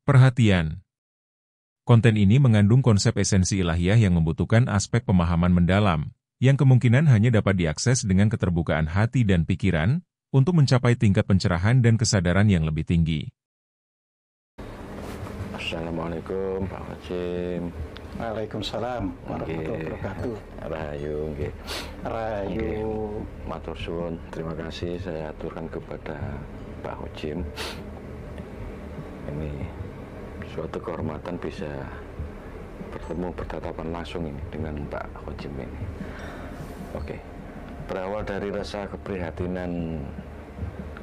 Perhatian! Konten ini mengandung konsep esensi ilahiyah yang membutuhkan aspek pemahaman mendalam, yang kemungkinan hanya dapat diakses dengan keterbukaan hati dan pikiran, untuk mencapai tingkat pencerahan dan kesadaran yang lebih tinggi. Assalamualaikum Pak Hajim. Waalaikumsalam warahmatullahi wabarakatuh. Rahayu nggih. Rahayu. Matur suwun, terima kasih saya aturkan kepada Pak Hajim. Ini suatu kehormatan bisa bertemu bertatapan langsung ini dengan Pak Hajim ini. Oke. Berawal dari rasa keprihatinan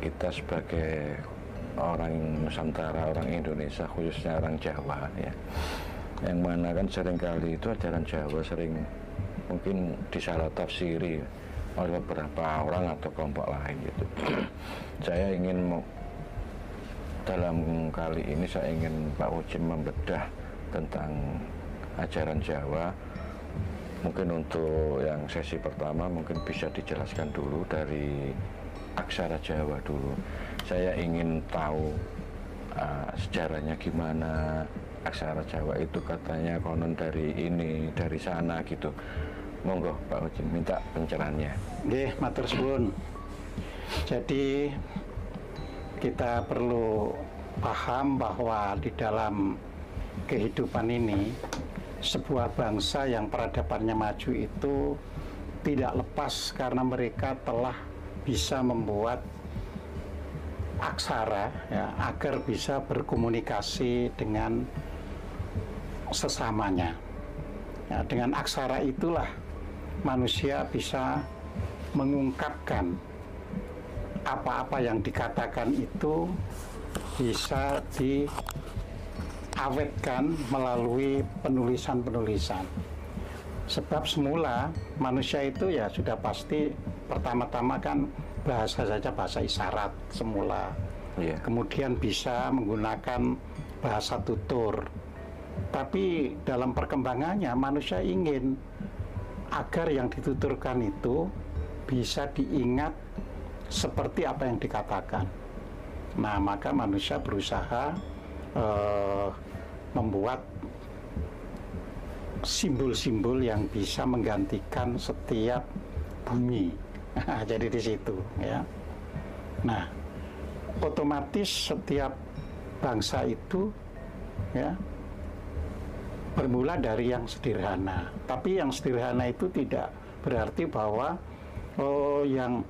kita sebagai orang Nusantara, orang Indonesia, khususnya orang Jawa ya. Yang mana kan seringkali itu ajaran Jawa sering mungkin disalah tafsiri oleh beberapa orang atau kelompok lain gitu. Saya ingin dalam kali ini saya ingin Pak Hajim membedah tentang ajaran Jawa. Mungkin untuk yang sesi pertama mungkin bisa dijelaskan dulu dari aksara Jawa dulu. Saya ingin tahu sejarahnya gimana. Aksara Jawa itu katanya konon dari ini, dari sana gitu. Monggo Pak Hajim minta pencerahannya. Nggih, matur suwun. Jadi kita perlu paham bahwa di dalam kehidupan ini sebuah bangsa yang peradabannya maju itu tidak lepas karena mereka telah bisa membuat aksara ya, agar bisa berkomunikasi dengan sesamanya. Ya, dengan aksara itulah manusia bisa mengungkapkan apa-apa yang dikatakan itu bisa diawetkan melalui penulisan-penulisan. Sebab semula manusia itu ya sudah pasti pertama-tama kan bahasa saja, bahasa isyarat semula. Kemudian bisa menggunakan bahasa tutur. Tapi dalam perkembangannya manusia ingin agar yang dituturkan itu bisa diingat seperti apa yang dikatakan. Nah, maka manusia berusaha membuat simbol-simbol yang bisa menggantikan setiap bumi. Jadi di situ ya. Nah, otomatis setiap bangsa itu ya bermula dari yang sederhana. Tapi yang sederhana itu tidak berarti bahwa yang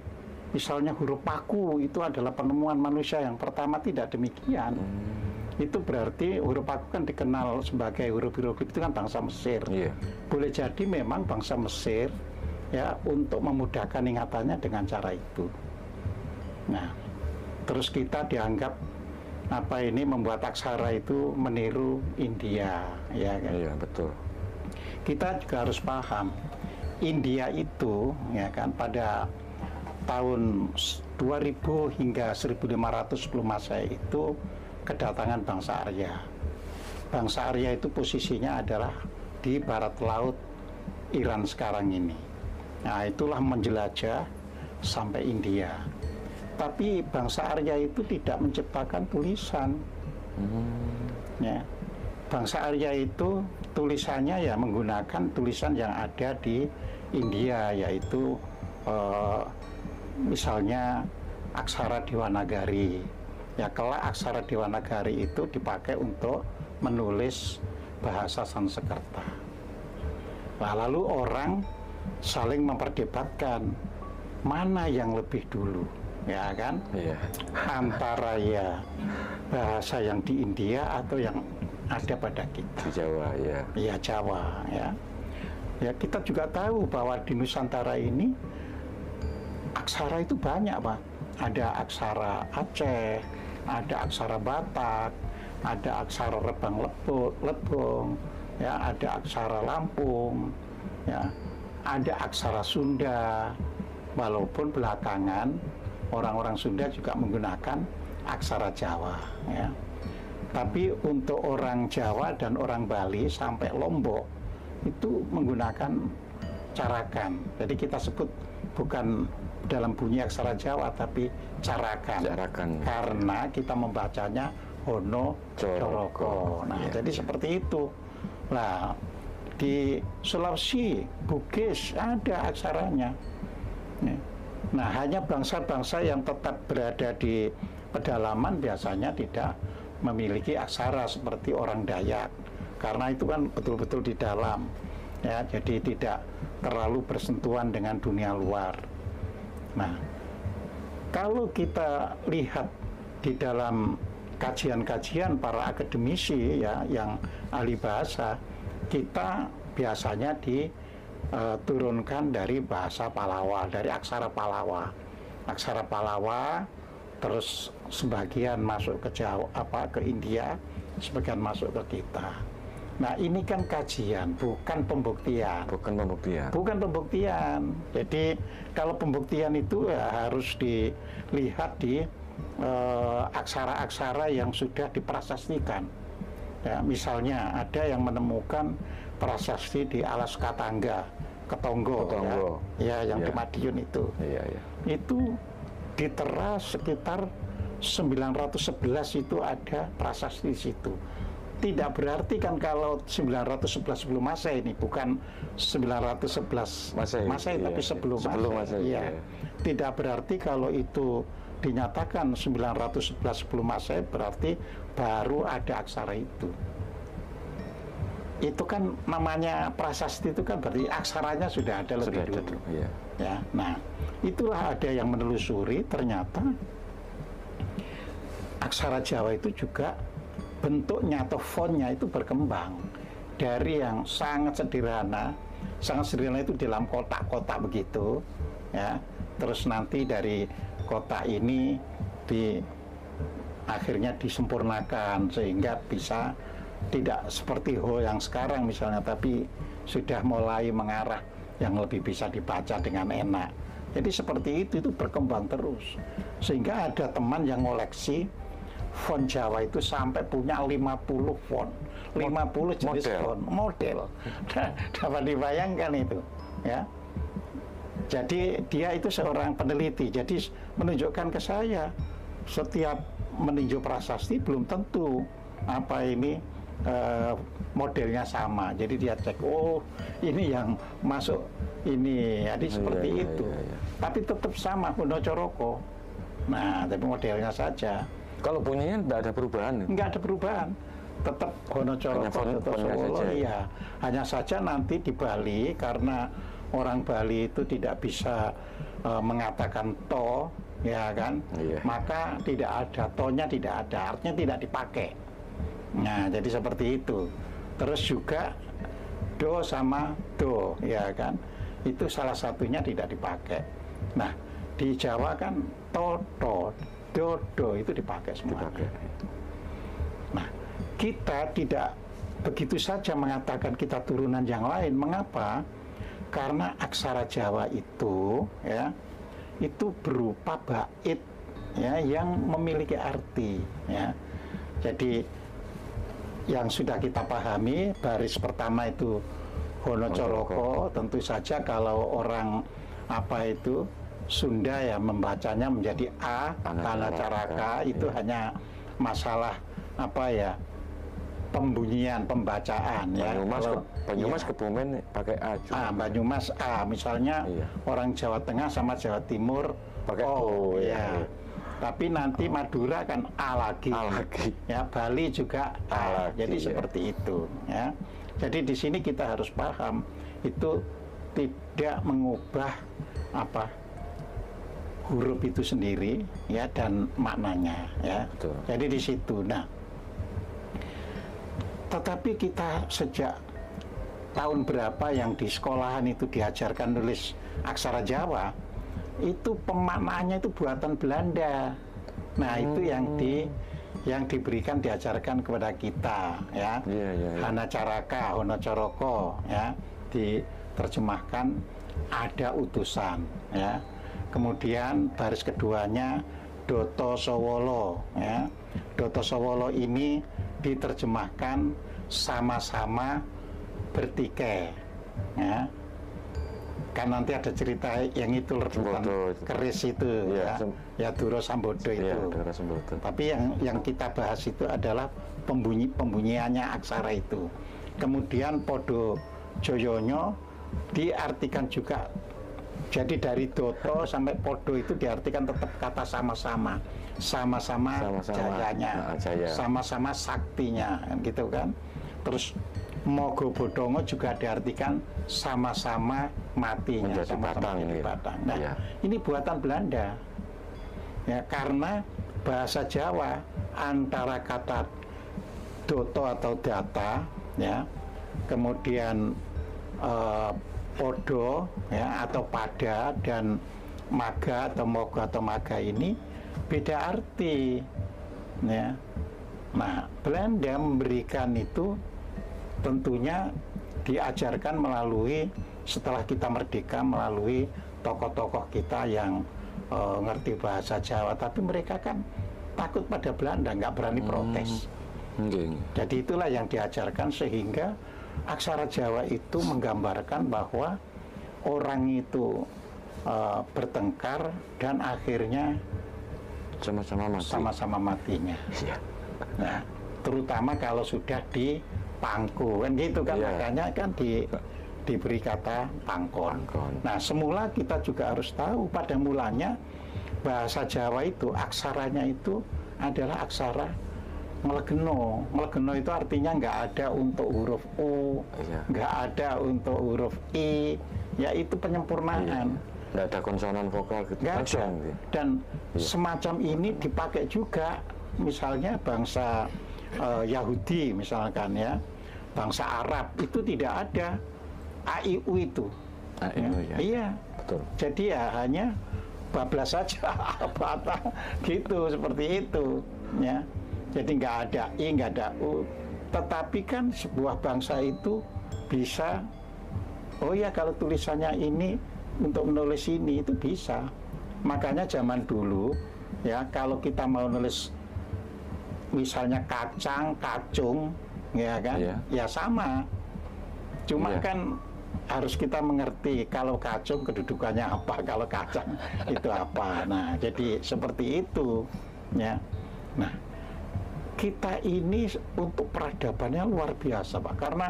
misalnya huruf paku itu adalah penemuan manusia yang pertama, tidak demikian. Itu berarti huruf paku kan dikenal sebagai huruf hieroglif itu kan bangsa Mesir. Boleh jadi memang bangsa Mesir ya untuk memudahkan ingatannya dengan cara itu. Nah, terus kita dianggap membuat aksara itu meniru India, ya kan? Iya, betul. Kita juga harus paham, India itu, ya kan, pada tahun 2000 hingga 1500 sebelum Masehi itu kedatangan bangsa Arya. Bangsa Arya itu posisinya adalah di barat laut Iran sekarang ini. Nah, itulah menjelajah sampai India. Tapi bangsa Arya itu tidak menciptakan tulisan. Ya. Bangsa Arya itu tulisannya ya menggunakan tulisan yang ada di India, yaitu misalnya aksara Dewanagari. Ya, kelak aksara Dewanagari itu dipakai untuk menulis bahasa Sanskerta. Nah, lalu orang saling memperdebatkan mana yang lebih dulu. Ya kan, antara ya bahasa yang di India atau yang ada pada kita di Jawa ya. Ya Jawa ya. Ya kita juga tahu bahwa di Nusantara ini aksara itu banyak Pak. Ada aksara Aceh, ada aksara Batak, ada aksara Lebong, ya ada aksara Lampung, ya ada aksara Sunda. Walaupun belakangan orang-orang Sunda juga menggunakan aksara Jawa ya. Tapi untuk orang Jawa dan orang Bali sampai Lombok itu menggunakan carakan. Jadi kita sebut bukan dalam bunyi aksara Jawa tapi carakan. Karena kita membacanya Hono Coroko. Nah, jadi seperti itu. Nah, di Sulawesi, Bugis ada aksaranya. Nah, hanya bangsa-bangsa yang tetap berada di pedalaman biasanya tidak memiliki aksara seperti orang Dayak, karena itu kan betul-betul di dalam, ya, jadi tidak terlalu bersentuhan dengan dunia luar. Nah, kalau kita lihat di dalam kajian-kajian para akademisi, ya, yang ahli bahasa, kita biasanya diturunkan dari bahasa Palawa, dari aksara Palawa. Aksara Palawa, terus sebagian masuk ke Jawa, ke India, sebagian masuk ke kita. Nah, ini kan kajian, bukan pembuktian. Bukan pembuktian. Jadi kalau pembuktian itu ya harus dilihat di aksara-aksara yang sudah diprasastikan. Ya, misalnya ada yang menemukan prasasti di Alaska Tangga, Ketonggo. Ya, yang di Madiun itu. Itu diteras sekitar 911 itu ada prasasti di situ. Tidak berarti kan kalau 911 sebelum Masehi, ini bukan 911 Masehi, tapi sebelum Masehi. Ya. Tidak berarti kalau itu dinyatakan 911 sebelum Masehi berarti baru ada aksara itu. Itu kan namanya prasasti, itu kan berarti aksaranya sudah ada lebih dulu. Ya, nah, itulah ada yang menelusuri, ternyata aksara Jawa itu juga bentuknya atau fontnya itu berkembang dari yang sangat sederhana itu dalam kotak-kotak begitu, ya. Terus nanti dari kotak ini akhirnya disempurnakan sehingga bisa tidak seperti Ho yang sekarang misalnya, tapi sudah mulai mengarah yang lebih bisa dibaca dengan enak. Jadi seperti itu berkembang terus. Sehingga ada teman yang ngoleksi font Jawa itu sampai punya 50 font. 50 jenis font, model. Dapat dibayangkan itu, ya. Jadi dia itu seorang peneliti. Jadi menunjukkan ke saya, setiap meninjau prasasti belum tentu apa ini modelnya sama. Jadi dia cek, oh ini yang masuk ini, jadi seperti itu. Tapi tetap sama Hono Coroko. Nah, tapi modelnya saja. Kalau punyanya tidak ada perubahan? Nggak ada perubahan. Tetap Hono Coroko, tetap Solo. Iya. Hanya saja nanti di Bali, karena orang Bali itu tidak bisa mengatakan to, ya kan? Maka tidak ada, tonya tidak ada, artinya tidak dipakai. Nah, jadi seperti itu. Terus juga do sama do, ya kan? Itu salah satunya tidak dipakai. Nah, di Jawa kan to, do itu dipakai semuanya. Nah, kita tidak begitu saja mengatakan kita turunan yang lain. Mengapa? Karena aksara Jawa itu, ya, itu berupa bait, ya, yang memiliki arti, ya. Jadi yang sudah kita pahami, baris pertama itu Hono Coroko, tentu saja kalau orang Sunda ya membacanya menjadi A, Hanacaraka, itu hanya masalah pembunyian, pembacaan, ya. Banyumas Kebumen pakai A juga. Banyumas A, misalnya orang Jawa Tengah sama Jawa Timur pakai O, ya. Tapi nanti Madura kan A lagi. Ya, Bali juga A. Jadi seperti itu, ya. Jadi di sini kita harus paham itu tidak mengubah huruf itu sendiri, ya, dan maknanya, ya. Betul. Jadi di situ. Nah, tetapi kita sejak tahun berapa yang di sekolahan itu diajarkan nulis aksara Jawa, itu pemaknaannya itu buatan Belanda. Nah, itu yang diberikan, diajarkan kepada kita, ya. Hanacaraka, Hono Coroko, ya, diterjemahkan ada utusan, ya. Kemudian baris keduanya Doto Sowolo, ya. Doto Sowolo ini diterjemahkan sama-sama bertikai, ya. kan nanti ada cerita yang itu rebutan keris itu ya Duro Sambodo itu. Duro Sambodo. Tapi yang kita bahas itu adalah pembunyiannya aksara itu. Kemudian Podo Joyonyo diartikan juga, jadi dari Doto sampai Podo itu diartikan tetap kata sama-sama jayanya, sama-sama saktinya, gitu kan. Terus Mogo Bodongo juga diartikan sama-sama matinya, menjadi batang. Nah, ini buatan Belanda. Ya, karena bahasa Jawa antara kata doto atau data, ya, kemudian podo, ya, atau pada, dan maga atau mogo atau maga ini beda arti, ya. Nah, Belanda memberikan itu tentunya diajarkan melalui, setelah kita merdeka, melalui tokoh-tokoh kita yang ngerti bahasa Jawa, tapi mereka kan takut pada Belanda, nggak berani protes. Jadi itulah yang diajarkan, sehingga aksara Jawa itu menggambarkan bahwa orang itu bertengkar dan akhirnya sama-sama matinya. Nah, terutama kalau sudah dipangku, kan gitu kan, makanya kan diberi kata pangkon. Nah, semula kita juga harus tahu pada mulanya bahasa Jawa itu aksaranya itu adalah aksara melegeno. Melegeno itu artinya nggak ada untuk huruf U, nggak ada untuk huruf I, yaitu penyempurnaan. Nggak ada konsonan vokal gitu. Nggak ada. Dan semacam ini dipakai juga, misalnya bangsa Yahudi misalkan, ya, bangsa Arab itu tidak ada AIU itu. Iya, betul. Jadi ya hanya bablas saja, bata gitu, seperti itu, ya. Jadi nggak ada I, nggak ada U. Tetapi kan sebuah bangsa itu bisa, oh ya, kalau tulisannya ini untuk menulis ini itu bisa. Makanya zaman dulu, ya, kalau kita mau nulis misalnya kacang, kacung, ya kan, ya sama. Cuma kan harus kita mengerti kalau kacung kedudukannya apa, kalau kacang itu apa. Nah, jadi seperti itu, ya. Nah, kita ini untuk peradabannya luar biasa, Pak, karena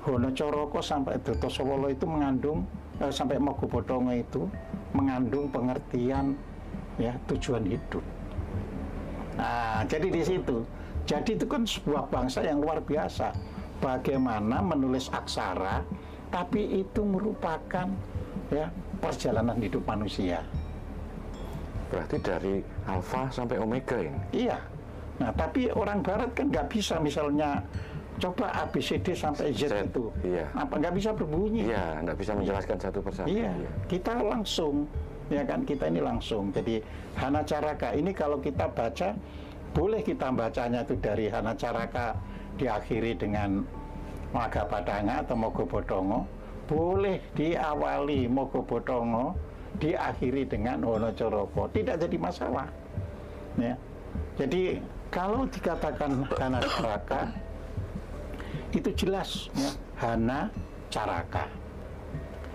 Honocoroko sampai Dotosowolo itu mengandung sampai Mogobodongo itu mengandung pengertian, ya, tujuan hidup. Nah, jadi di situ. Jadi itu kan sebuah bangsa yang luar biasa. Bagaimana menulis aksara, tapi itu merupakan, ya, perjalanan hidup manusia. Berarti dari alfa sampai omega ini? Iya. Nah, tapi orang Barat kan nggak bisa, misalnya coba ABCD sampai Z itu, apa nggak bisa berbunyi? Iya, nggak bisa menjelaskan satu persatu. Iya, kita langsung, ya kan, kita ini langsung. Jadi Hanacaraka ini kalau kita baca, boleh kita bacanya itu dari Hanacaraka diakhiri dengan Magabadanga atau Mogobodongo, boleh diawali Mogobodongo diakhiri dengan Honocoroko, tidak jadi masalah, ya. Jadi kalau dikatakan Hanacaraka itu jelas, ya, Hana Caraka.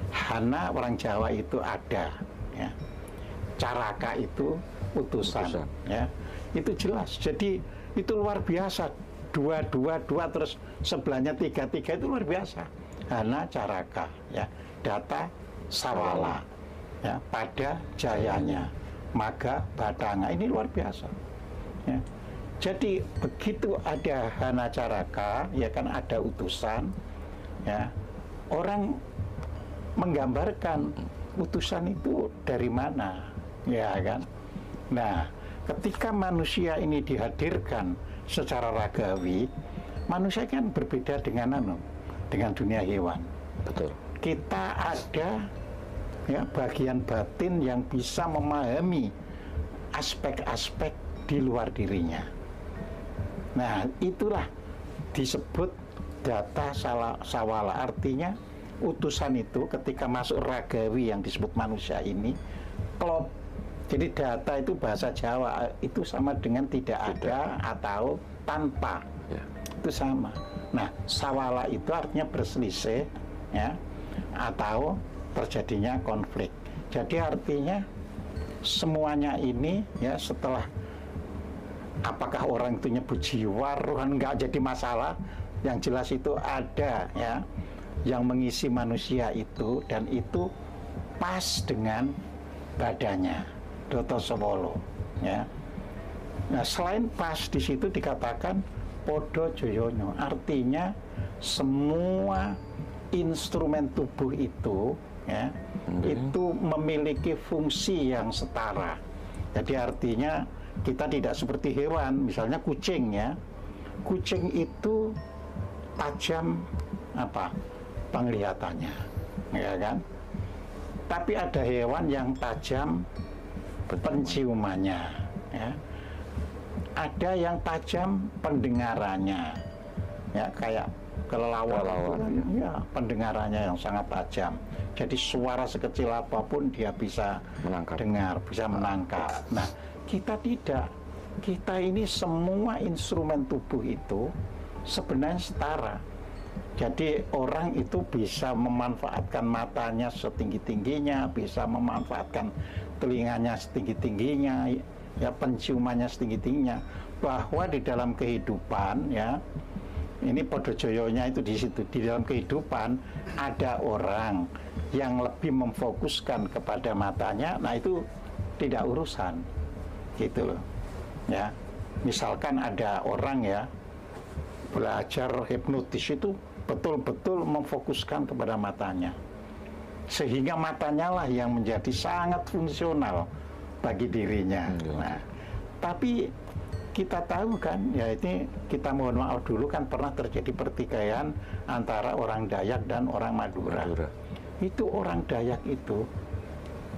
Hana orang Jawa itu ada, ya. Caraka itu utusan, ya. Itu jelas. Jadi itu luar biasa. Dua terus sebelahnya tiga itu luar biasa. Hana Caraka, ya. Data Sawala, ya. Pada Jayanya, Maga Badanga, ini luar biasa, ya. Jadi begitu ada Hanacaraka, ya kan, ada utusan, ya, orang menggambarkan utusan itu dari mana, ya kan. Nah, ketika manusia ini dihadirkan secara ragawi, manusia kan berbeda dengan dunia hewan. Betul. Kita ada, ya, bagian batin yang bisa memahami aspek-aspek di luar dirinya. Nah, itulah disebut data sawala. Artinya utusan itu ketika masuk ragawi yang disebut manusia ini klop. Jadi data itu bahasa Jawa itu sama dengan tidak ada atau tanpa, ya. Itu sama. Nah, sawala itu artinya berselisih, ya, atau terjadinya konflik. Jadi artinya semuanya ini ya, setelah apakah orang itu nyebut jiwa, rohan, nggak jadi masalah. Yang jelas itu ada ya yang mengisi manusia itu, dan itu pas dengan badannya Doto Sewolo ya. Nah, selain pas, di situ dikatakan podo joyono, artinya semua instrumen tubuh itu ya, itu memiliki fungsi yang setara. Jadi artinya kita tidak seperti hewan, misalnya kucing ya. Kucing itu tajam apa? Penglihatannya, ya kan? Tapi ada hewan yang tajam penciumannya, ya. Ada yang tajam pendengarannya, ya, kayak kelelawar, ya, pendengarannya yang sangat tajam. Jadi suara sekecil apapun dia bisa dengar, bisa menangkap. Nah, kita tidak. Kita ini semua instrumen tubuh itu sebenarnya setara. Jadi orang itu bisa memanfaatkan matanya setinggi-tingginya, bisa memanfaatkan telinganya setinggi-tingginya, ya, penciumannya setinggi-tingginya. Bahwa di dalam kehidupan ya, ini podojoyonya itu di situ, di dalam kehidupan ada orang yang lebih memfokuskan kepada matanya, nah itu tidak urusan, gitu loh. Ya, misalkan ada orang ya belajar hipnotis, itu betul-betul memfokuskan kepada matanya, sehingga matanya lah yang menjadi sangat fungsional bagi dirinya. Nah, tapi kita tahu kan, ya ini kita mohon maaf dulu kan pernah terjadi pertikaian antara orang Dayak dan orang Madura. Itu orang Dayak itu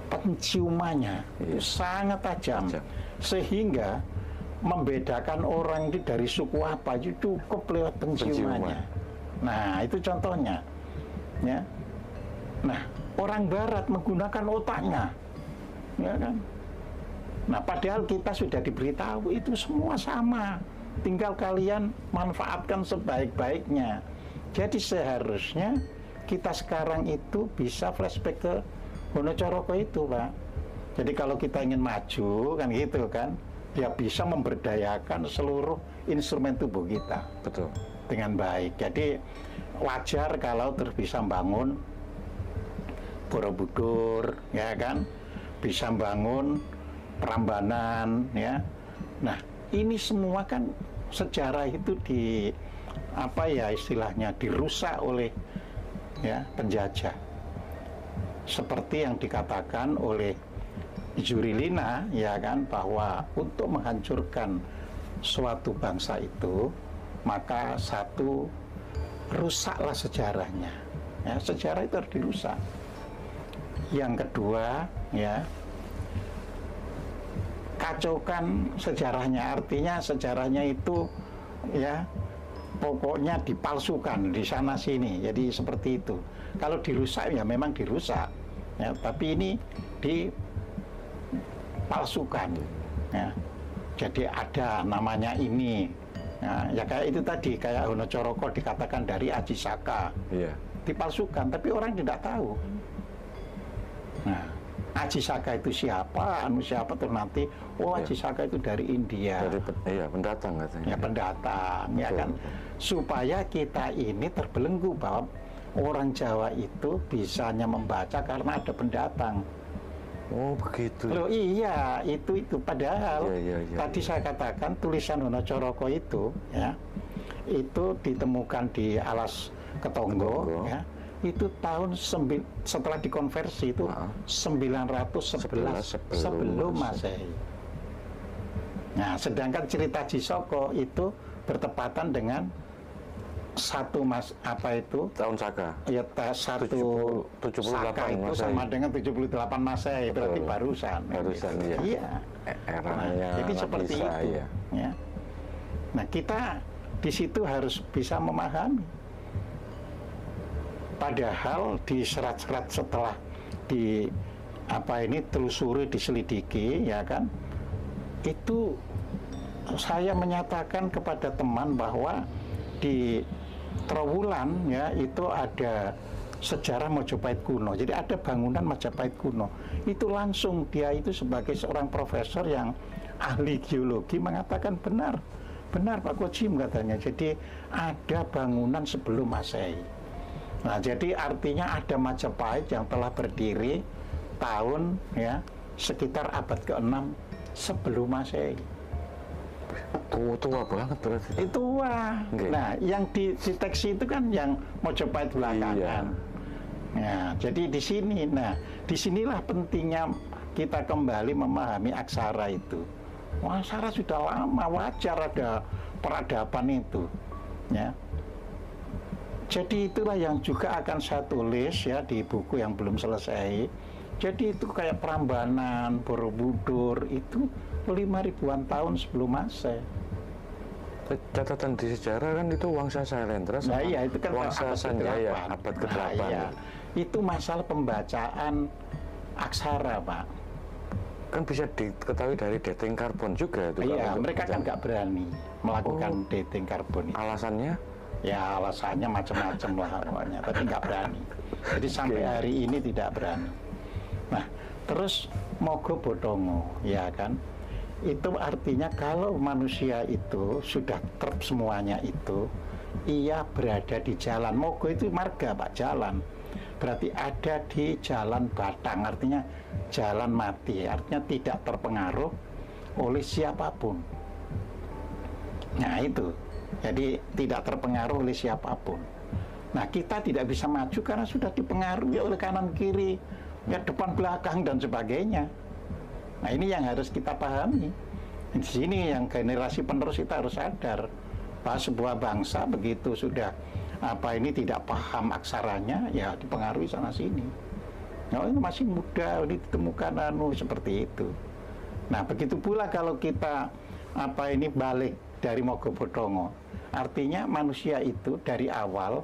penciumannya itu sangat tajam, sehingga membedakan orang itu dari suku apa itu cukup lewat penciumannya. Nah, itu contohnya ya. Nah, orang Barat menggunakan otaknya, ya kan. Nah, padahal kita sudah diberitahu itu semua sama, tinggal kalian manfaatkan sebaik-baiknya. Jadi seharusnya kita sekarang itu bisa flashback ke Wonocoroko itu, Pak. Jadi kalau kita ingin maju kan gitu kan, ya bisa memberdayakan seluruh instrumen tubuh kita. Betul. Dengan baik. Jadi wajar kalau terus bisa bangun Borobudur, ya kan, bisa bangun Prambanan, ya. Nah, ini semua kan sejarah itu di apa ya istilahnya dirusak oleh ya penjajah. Seperti yang dikatakan oleh Jurilina, ya kan, bahwa untuk menghancurkan suatu bangsa itu, maka satu, rusaklah sejarahnya. Ya, sejarah itu harus dirusak. Yang kedua, ya, kacaukan sejarahnya. Artinya sejarahnya itu, ya, pokoknya dipalsukan di sana sini. Jadi seperti itu. Kalau dirusak, ya memang dirusak. Ya, tapi ini dipalsukan. Ya. Jadi ada namanya ini. Nah, ya kayak itu tadi, kayak Wonocoroko dikatakan dari Aji Saka, dipalsukan, tapi orang tidak tahu. Nah, Aji Saka itu siapa, siapa tuh nanti, Aji Saka itu dari India. Dari pendatang katanya. Ya pendatang, betul, ya kan, supaya kita ini terbelenggu bahwa orang Jawa itu bisanya membaca karena ada pendatang. Oh begitu. Loh iya, itu padahal tadi saya katakan tulisan Wonocoroko itu ya, itu ditemukan di Alas Ketonggo. Ya, itu tahun setelah dikonversi itu 911 sebelum Masehi. Nah, sedangkan cerita Jisoko itu bertepatan dengan tahun Saka. Ya, 78 Saka itu sama dengan 78 Masehi, berarti barusan. Iya. Eranya. Jadi seperti itu. Ya. Ya. Nah, kita di situ harus bisa memahami. Padahal di serat-serat setelah telusuri, diselidiki, ya kan, itu saya menyatakan kepada teman bahwa di Trowulan ya itu ada sejarah Mojopahit kuno. Jadi ada bangunan Majapahit kuno. Itu langsung dia itu sebagai seorang profesor yang ahli geologi mengatakan benar Pak Kojim katanya. Jadi ada bangunan sebelum Masehi. Nah, jadi artinya ada Majapahit yang telah berdiri tahun ya sekitar abad ke-6 sebelum Masehi. Tua banget berarti. Itu tua. Okay. Nah, yang dideteksi itu kan yang Mojopahit belakangan. Iya. Nah, jadi di sini, disinilah pentingnya kita kembali memahami aksara itu. Aksara sudah lama, wajar ada peradaban itu, ya. Jadi itulah yang juga akan saya tulis ya di buku yang belum selesai. Jadi itu kayak Prambanan, Borobudur itu 5.000-an tahun sebelum Masehi. Catatan di sejarah kan itu Wangsa Sailendra sama iya, itu kan Wangsa Sanjaya abad ke-8. Iya. Itu masalah pembacaan aksara, Pak. Kan bisa diketahui dari dating karbon juga itu. Iya, mereka kan nggak berani melakukan dating karbon itu. Alasannya? Ya alasannya macam-macam lah pokoknya, tapi nggak berani. Jadi sampai hari ini tidak berani. Nah, terus Mogo Bodongo, ya kan? Itu artinya kalau manusia itu sudah terp semuanya itu, ia berada di jalan. Mogo itu marga, Pak, jalan. Berarti ada di jalan batang, artinya jalan mati, artinya tidak terpengaruh oleh siapapun. Nah itu, jadi tidak terpengaruh oleh siapapun. Nah kita tidak bisa maju karena sudah dipengaruhi oleh kanan kiri, ya depan belakang dan sebagainya. Nah ini yang harus kita pahami. Di sini yang generasi penerus kita harus sadar bahwa sebuah bangsa begitu sudah ini tidak paham aksaranya, ya dipengaruhi sana sini. Nah ini masih muda, ini ditemukan seperti itu. Nah begitu pula kalau kita balik dari Mogo Bodongo, artinya manusia itu dari awal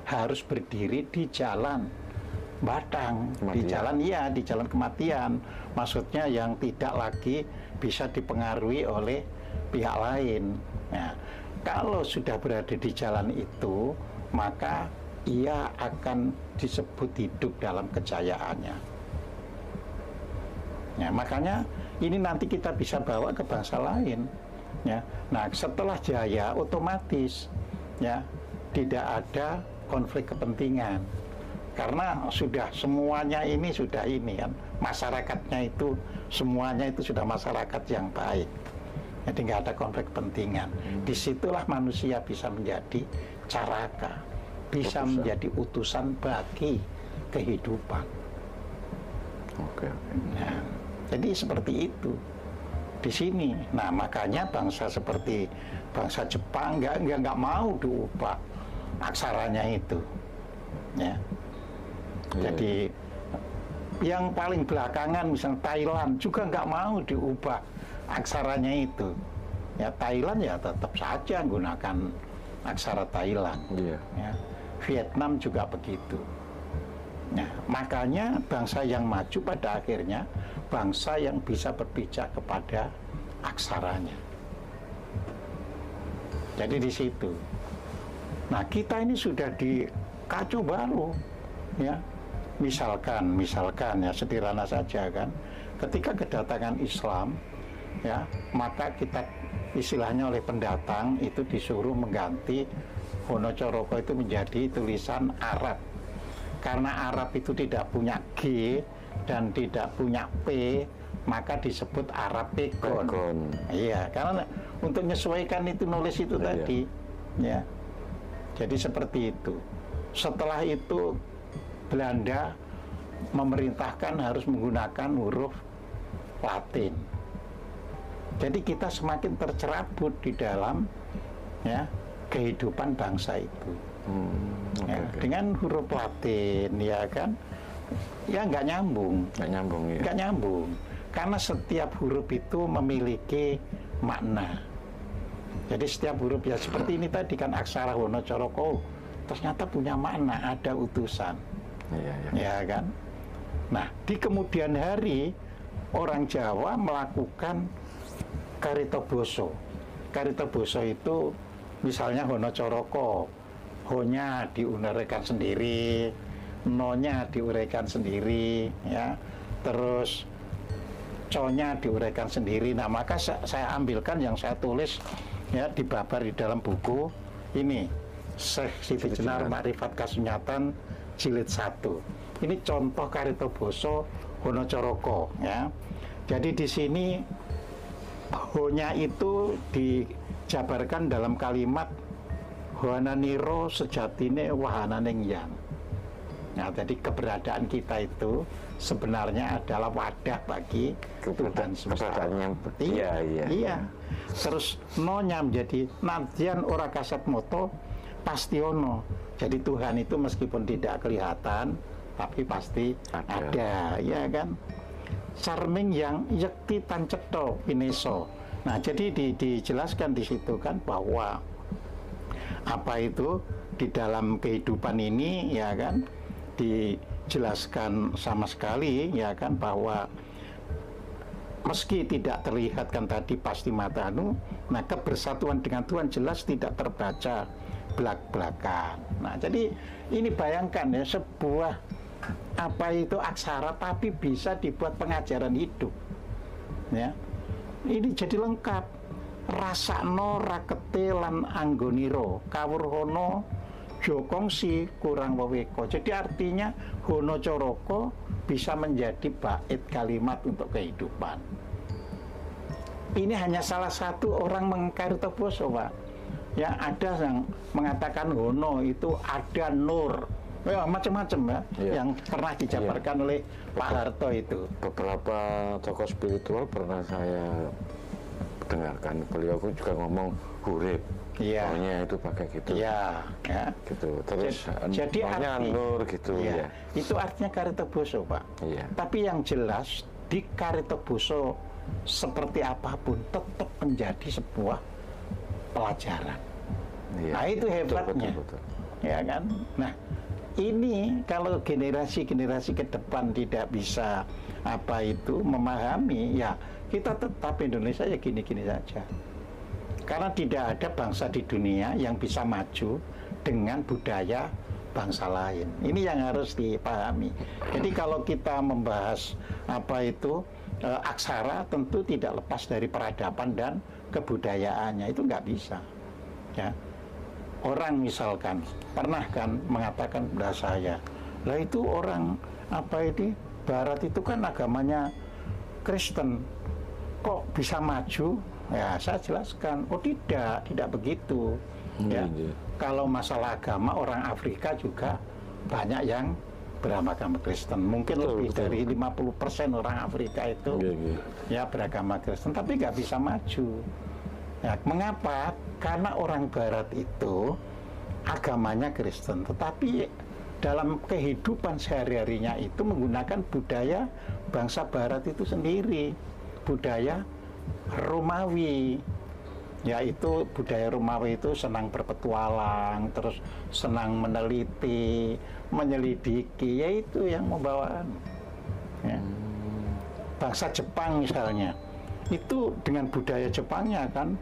harus berdiri di jalan batang, kematian. di jalan kematian. Maksudnya yang tidak lagi bisa dipengaruhi oleh pihak lain. Nah, kalau sudah berada di jalan itu, maka ia akan disebut hidup dalam kejayaannya. Ya, makanya ini nanti kita bisa bawa ke bangsa lain. Ya, nah setelah jaya otomatis ya tidak ada konflik kepentingan. Karena sudah semuanya ini sudah ini kan, masyarakatnya itu semuanya itu sudah masyarakat yang baik. Jadi nggak ada konflik kepentingan. Disitulah manusia bisa menjadi caraka, bisa menjadi utusan bagi kehidupan. Oke. Nah, jadi seperti itu di sini. Nah makanya bangsa seperti bangsa Jepang nggak mau diubah aksaranya itu. Ya. Jadi yang paling belakangan misalnya Thailand juga nggak mau diubah aksaranya itu. Ya Thailand ya tetap saja menggunakan aksara Thailand. Iya. Ya. Vietnam juga begitu. Nah, makanya bangsa yang maju pada akhirnya bangsa yang bisa berpijak kepada aksaranya. Jadi di situ. Nah, kita ini sudah di kacau balau, ya. Misalkan ya sederhana saja kan, ketika kedatangan Islam, ya, maka kita istilahnya oleh pendatang itu disuruh mengganti Honocoroko itu menjadi tulisan Arab. Karena Arab itu tidak punya G dan tidak punya P, maka disebut Arab Pegon. Iya, karena untuk menyesuaikan itu nulis itu tadi, ya. Jadi seperti itu. Setelah itu Belanda memerintahkan harus menggunakan huruf Latin. Jadi kita semakin tercerabut di dalam ya kehidupan bangsa itu. Dengan huruf Latin, ya kan? Ya nggak nyambung. Nggak nyambung. Karena setiap huruf itu memiliki makna. Jadi setiap huruf ya seperti ini tadi kan aksara Honocoroko ternyata punya makna, ada utusan. Ya kan? Nah, di kemudian hari orang Jawa melakukan Karitoboso. Karitoboso itu misalnya Honocoroko, Ho-nya diunerekan sendiri, no-nya diuraikan sendiri, ya. Terus co-nya diuraikan sendiri. Nah, maka saya ambilkan yang saya tulis ya dibabar di dalam buku ini, Syekh Siti Jenar Makrifat Kasunyatan jilid 1. Ini contoh Karitoboso Honocoroko, ya. Jadi di sini ho-nya itu dijabarkan dalam kalimat Hoananiro sejatine wahananing yang. Nah, jadi keberadaan kita itu sebenarnya adalah wadah bagi Tuhan semesta. Iya. Terus no-nya menjadi nadyan ora kasat moto pasti ono. Jadi Tuhan itu meskipun tidak kelihatan tapi pasti ada, ya kan? Sarming yang yakti tanceto pineso. Nah, jadi dijelaskan di situ kan bahwa apa itu di dalam kehidupan ini, ya kan, dijelaskan sama sekali, ya kan, bahwa meski tidak terlihat kan tadi pasti matanu, nah kebersatuan dengan Tuhan jelas tidak terbaca belak-belakan. Nah, jadi ini bayangkan ya, sebuah apa itu aksara tapi bisa dibuat pengajaran hidup, ya. Ini jadi lengkap. Rasakno rakete lan anggoniro kawurhono jokongsi kurang weweko. Jadi artinya Hono Coroko bisa menjadi bait kalimat untuk kehidupan. Ini hanya salah satu orang mengkaritoboso, Pak. Ya, ada yang mengatakan Hono itu ada nur, ya, macam-macam ya, yang pernah dijabarkan oleh Pak Harto itu. Beberapa tokoh spiritual pernah saya dengarkan, beliau juga ngomong hurib. Iya. Maunya itu pakai gitu. Iya, ya. Gitu. Terus jadi nur gitu, ya. Itu artinya Karitoboso, Pak. Iya. Tapi yang jelas di Karitoboso seperti apapun tetap menjadi sebuah pelajaran. Iya. Nah, itu hebatnya. Betul. Ya kan? Nah, ini kalau generasi-generasi ke depan tidak bisa apa itu memahami, ya kita tetap Indonesia ya gini-gini saja. Karena tidak ada bangsa di dunia yang bisa maju dengan budaya bangsa lain. Ini yang harus dipahami. Jadi kalau kita membahas apa itu aksara, tentu tidak lepas dari peradaban dan kebudayaannya. Itu nggak bisa. Ya. Orang misalkan pernah kan mengatakan kepada saya, lah itu orang apa ini Barat itu kan agamanya Kristen, kok bisa maju? Ya, saya jelaskan, oh tidak begitu. Ya, kalau masalah agama orang Afrika juga banyak yang beragama Kristen. Mungkin lebih dari 50% orang Afrika itu ya beragama Kristen, tapi nggak bisa maju. Ya, mengapa? Karena orang Barat itu agamanya Kristen, tetapi dalam kehidupan sehari-harinya itu menggunakan budaya bangsa Barat itu sendiri, budaya Romawi. Yaitu budaya Romawi itu senang berpetualang, terus senang meneliti, menyelidiki, yaitu yang membawa ya. Bangsa Jepang misalnya, itu dengan budaya Jepangnya kan,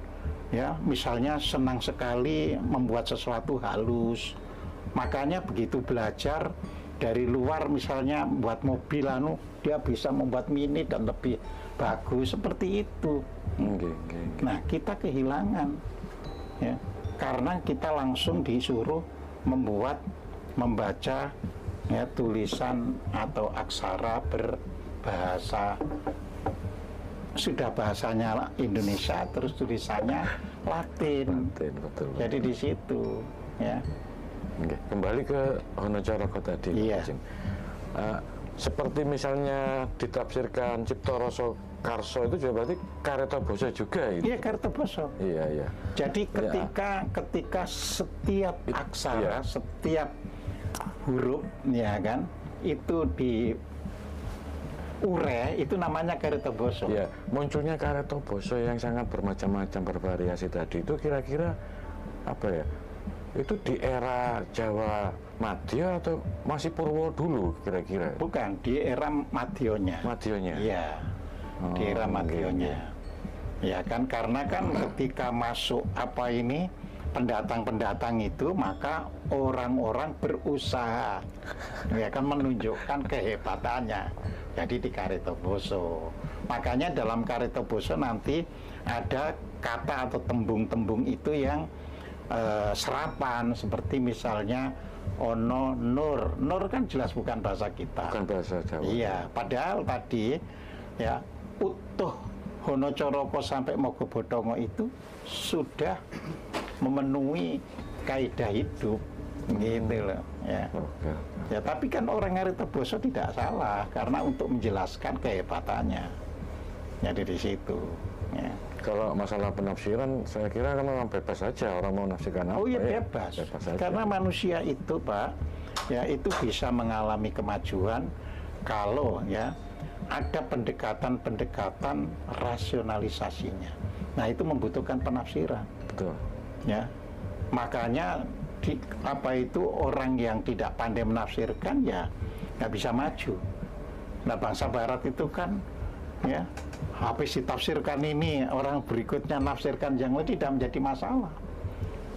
ya, misalnya senang sekali membuat sesuatu halus. Makanya begitu belajar dari luar misalnya membuat mobil dia bisa membuat mini dan lebih bagus seperti itu. Nah, kita kehilangan ya, karena kita langsung disuruh membaca ya, tulisan atau aksara berbahasa, sudah bahasanya Indonesia terus tulisannya Latin. Betul. Jadi di situ ya. Kembali ke Honocoroko tadi. Iya. Seperti misalnya ditafsirkan Cipto Rasa Karso itu juga berarti Karitoboso juga itu. Iya, Karitoboso. Iya. Jadi ketika setiap aksara, setiap huruf ya kan, itu diure, itu namanya Karitoboso. Iya, munculnya Karitoboso yang sangat bermacam-macam, bervariasi tadi itu kira-kira apa ya? Itu di era Jawa Madya atau masih Purwo dulu kira-kira? Bukan, di era Madyonya. Iya, di era Madyonya. Ya kan, karena kan ketika masuk apa ini pendatang-pendatang itu, maka orang-orang berusaha ya kan menunjukkan kehebatannya. Jadi di Karetoboso. Makanya dalam Karetoboso nanti ada kata atau tembung-tembung itu yang serapan, seperti misalnya ono nur. Nur kan jelas bukan bahasa kita. Bukan bahasa Jawa. Iya, padahal tadi ya utuh Honocoroko sampai Mogobodongo itu sudah memenuhi kaidah hidup gitu loh ya. Oke. Ya tapi kan orang Karetoboso tidak salah karena untuk menjelaskan kehebatannya. Jadi di situ ya. Kalau masalah penafsiran, saya kira kan memang bebas saja orang mau nafsirkan apa. Oh iya ya, bebas. saja. Karena manusia itu Pak, ya itu bisa mengalami kemajuan kalau ya ada pendekatan-pendekatan rasionalisasinya. Nah itu membutuhkan penafsiran. Betul. Ya, makanya orang yang tidak pandai menafsirkan ya nggak bisa maju. Nah bangsa Barat itu kan ya habis ditafsirkan ini, orang berikutnya nafsirkan yang lain, tidak menjadi masalah.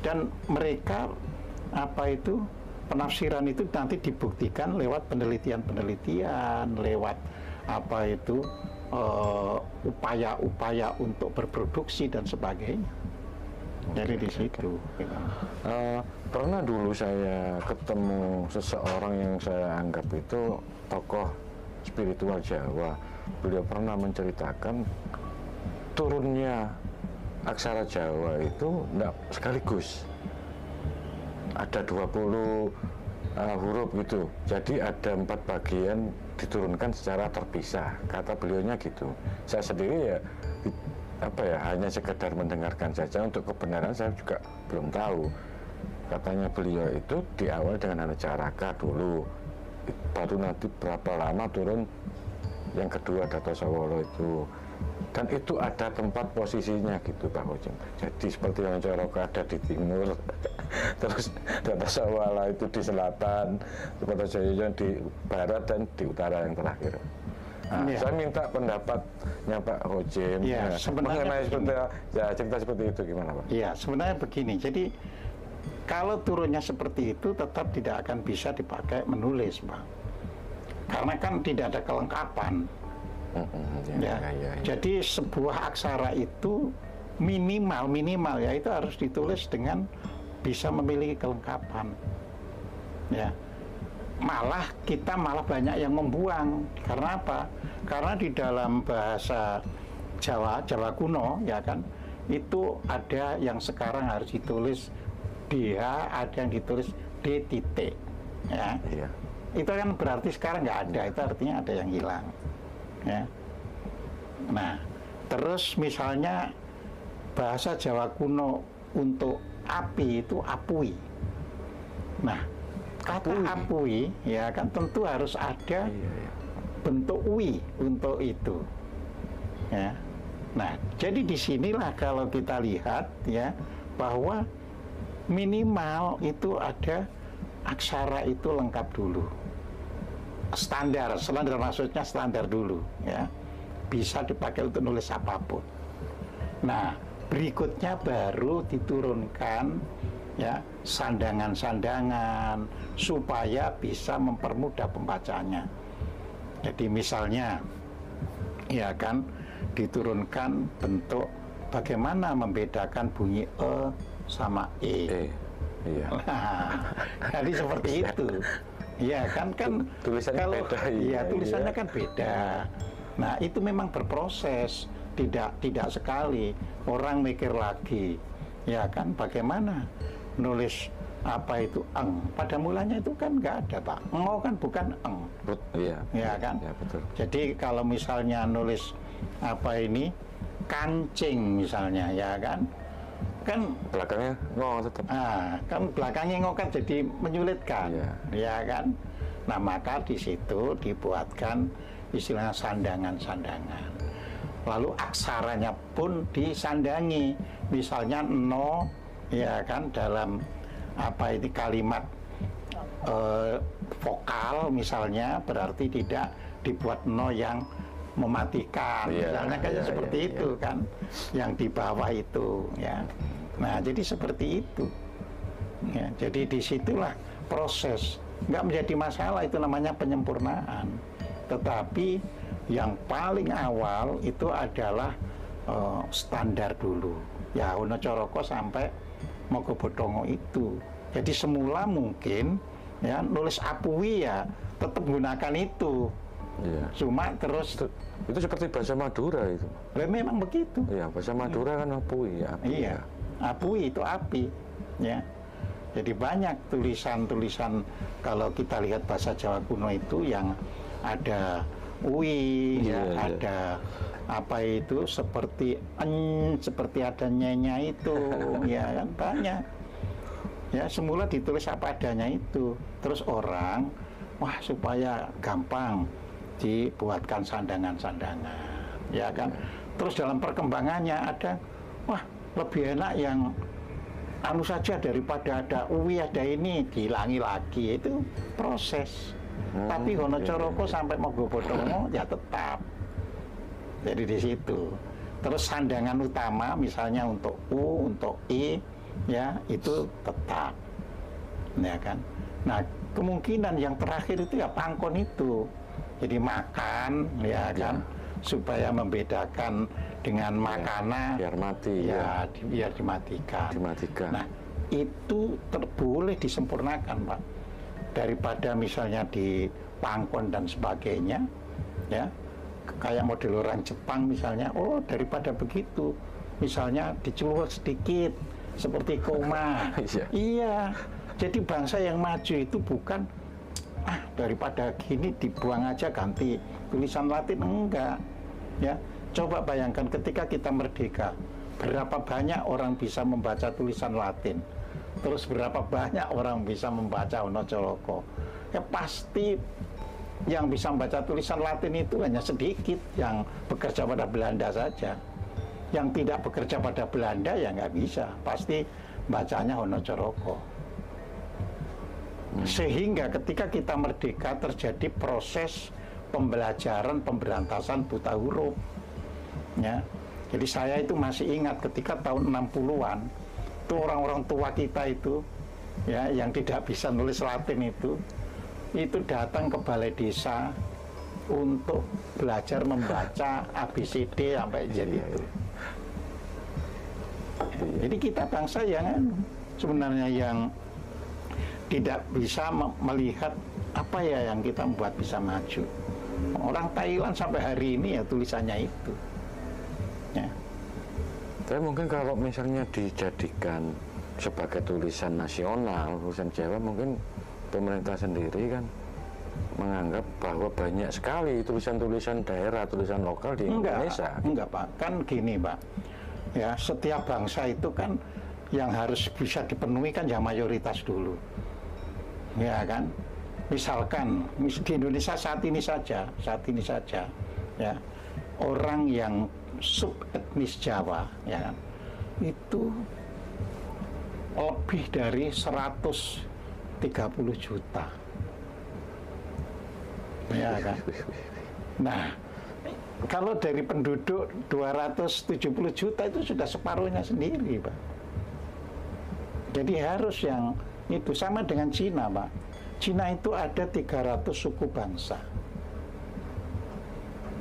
Dan mereka penafsiran itu nanti dibuktikan lewat penelitian-penelitian, lewat upaya-upaya untuk berproduksi dan sebagainya. Jadi di situ. Pernah dulu saya ketemu seseorang yang saya anggap itu tokoh spiritual Jawa. Beliau pernah menceritakan turunnya aksara Jawa itu enggak sekaligus. Ada 20 huruf gitu. Jadi ada 4 bagian diturunkan secara terpisah. Kata beliaunya gitu. Saya sendiri ya hanya sekedar mendengarkan saja, untuk kebenaran saya juga belum tahu. Katanya beliau itu diawali dengan Anacaraka dulu, baru nanti berapa lama turun yang kedua Datasawala itu, dan itu ada tempat posisinya gitu Pak Hojim. Jadi seperti Anacaraka ada di timur, terus Datasawala itu di selatan, Datasawala di barat, dan di utara yang terakhir. Nah, ya. Saya minta pendapatnya Pak Hojim mengenai cerita seperti itu gimana Pak? Iya, sebenarnya begini. Jadi kalau turunnya seperti itu tetap tidak akan bisa dipakai menulis, Pak. Karena kan tidak ada kelengkapan. Ya. Jadi sebuah aksara itu minimal ya itu harus ditulis dengan bisa memiliki kelengkapan. Ya. Kita malah banyak yang membuang. Karena apa? Karena di dalam bahasa Jawa kuno ya kan, itu ada yang sekarang harus ditulis DH, ada yang ditulis D titik ya. Iya. Itu kan berarti sekarang nggak ada, itu artinya ada yang hilang ya. Nah terus misalnya bahasa Jawa kuno untuk api itu apui. Nah kata apui ya kan tentu harus ada bentuk ui untuk itu ya. Nah jadi disinilah kalau kita lihat ya bahwa minimal itu ada aksara itu lengkap dulu, standar maksudnya standar dulu ya, bisa dipakai untuk nulis apapun. Nah berikutnya baru diturunkan ya sandangan-sandangan supaya bisa mempermudah pembacanya. Jadi misalnya ya kan diturunkan bentuk bagaimana membedakan bunyi sama E. Iya. Nah, jadi seperti itu. Ya kan tulisannya kalau beda. Iya, tulisannya kan beda. Nah, itu memang berproses, tidak sekali orang mikir lagi. Ya kan bagaimana nulis eng. Pada mulanya itu kan nggak ada Pak. Ngo kan bukan eng. Iya. Ya kan? Ya, betul. Jadi kalau misalnya nulis kancing misalnya ya kan belakangnya ngo tetap. Kan belakangnya ngo kan jadi menyulitkan. Ya kan? Nah, maka di situ dibuatkan istilahnya sandangan-sandangan. Lalu aksaranya pun disandangi. Misalnya no ya kan dalam kalimat vokal misalnya berarti tidak dibuat no yang mematikan misalnya kayak seperti itu kan yang di bawah itu ya. Nah, jadi seperti itu. Ya, jadi disitulah proses. Nggak menjadi masalah, itu namanya penyempurnaan. Tetapi yang paling awal itu adalah standar dulu. Ya, Wonocoroko sampai Mogobodongo itu. Jadi semula mungkin ya nulis Apui ya tetap gunakan itu. Iya. Cuma terus Itu seperti bahasa Madura itu. memang begitu. Iya, bahasa Madura kan Apui ya. Apui, Iya, Apui itu api, ya. Jadi banyak tulisan-tulisan kalau kita lihat bahasa Jawa kuno itu yang ada ui, Iya, ya, iya. ada apa itu seperti seperti ada nyenya itu, ya kan banyak. Ya semula ditulis apa adanya itu, terus orang, wah supaya gampang dibuatkan sandangan-sandangan, ya kan. Terus dalam perkembangannya ada, wah lebih enak yang anu saja daripada ada uwi ada ini, dihilangi lagi, itu proses. Tapi Wonocoroko sampai Mogobodongo ya tetap. Jadi di situ. Terus sandangan utama misalnya untuk u, untuk i, ya itu tetap, ya kan. Nah kemungkinan yang terakhir itu ya pangkon itu. Jadi makan, ya kan, supaya membedakan dengan makanan, biar mati ya, biar dimatikan. Nah, itu boleh disempurnakan, Pak. Daripada misalnya di pangkon dan sebagainya, ya, kayak model orang Jepang misalnya, oh daripada begitu, misalnya dicelup sedikit, seperti koma. Iya, jadi bangsa yang maju itu bukan, daripada gini dibuang aja ganti tulisan Latin, enggak, ya. Coba bayangkan ketika kita merdeka, berapa banyak orang bisa membaca tulisan Latin, terus berapa banyak orang bisa membaca Wonocoroko. Ya pasti yang bisa membaca tulisan Latin itu hanya sedikit yang bekerja pada Belanda saja. Yang tidak bekerja pada Belanda ya nggak bisa, pasti bacanya Wonocoroko. Sehingga ketika kita merdeka terjadi proses pembelajaran pemberantasan buta huruf. Ya, jadi saya itu masih ingat ketika tahun 60-an itu orang-orang tua kita itu ya yang tidak bisa nulis Latin itu datang ke balai desa untuk belajar membaca ABCD sampai jadi itu. Jadi kita bangsa yang sebenarnya yang tidak bisa melihat apa ya yang kita membuat bisa maju. Orang Thailand sampai hari ini ya tulisannya itu. Ya. Tapi mungkin kalau misalnya dijadikan sebagai tulisan nasional, tulisan Jawa, mungkin pemerintah sendiri kan menganggap bahwa banyak sekali tulisan-tulisan daerah, tulisan lokal di Indonesia. Enggak, Pak. Kan gini, Pak. Ya, setiap bangsa itu kan yang harus bisa dipenuhi kan ya mayoritas dulu. Ya kan? Misalkan di Indonesia saat ini saja, ya, orang yang sub etnis Jawa, ya kan, itu lebih dari 130 juta, ya kan. Nah, kalau dari penduduk 270 juta itu sudah separuhnya sendiri, Pak. Jadi harus yang itu sama dengan Cina, Pak. Cina itu ada 300 suku bangsa.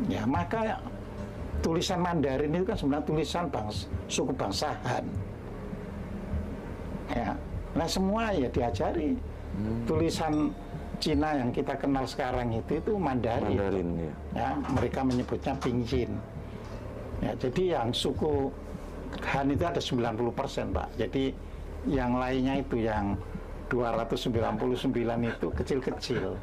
Ya, maka tulisan Mandarin itu kan sebenarnya tulisan suku bangsa Han. Ya. Nah, semua ya diajari. Tulisan Cina yang kita kenal sekarang itu Mandarin. Ya. Ya, mereka menyebutnya Pinyin. Ya, jadi yang suku Han itu ada 90%, Pak. Jadi yang lainnya itu yang 299 itu kecil-kecil.